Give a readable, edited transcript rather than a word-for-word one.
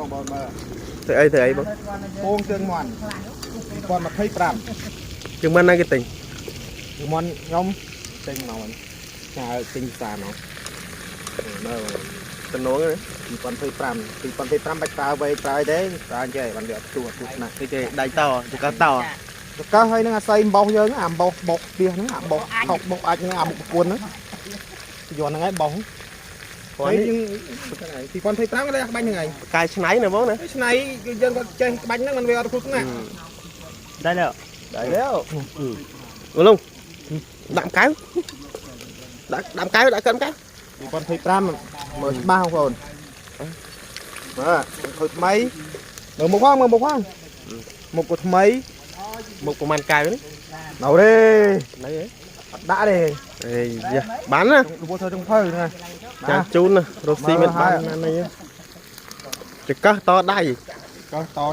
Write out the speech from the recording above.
បងបងមើល ធ្វើអីបង ពងជើងមាន់គាត់25 ជើងមិនណាគេទិញ ជើងមាន់ខ្ញុំទិញមកចាទិញផ្សារមកមើល តំណងណា 2025បាច់ប្រើវែងប្រើទេប្រើអញ្ចឹងបានវាអត់ទួណាស់ គេដៃតទៅកោត តកោហើយនឹងអាស័យអំបោសយើងអាអំបោសបុកផ្ទះហ្នឹងអាបោសថប់បុកអាចនឹងអាមុខប្រគួនហ្នឹងយន់ហ្នឹងឯងបោសហើយយើង2025ក៏លេខក្បាញ់ហ្នឹងឯង កាយឆ្នៃណាបងណា ឆ្នៃយើងក៏ចេះក្បាញ់ហ្នឹងมันវាអត់គ្រប់ណាស់ ได้แล้วមកលងដាក់កៅដាក់កៅដាក់កំកៅ 2025មើលច្បាស់បងប្អូនមើលខូចថ្មីមើលមុខផងមុខក៏ថ្មី មកប្រហែលកៅនេះ đâu đi ណៃហ៎ đã đi អេយ៉ាបានណា vô thôi trong phơi nè ចាជូនណារស់ស៊ីមិនបានណានេះចកោះតដៃ có to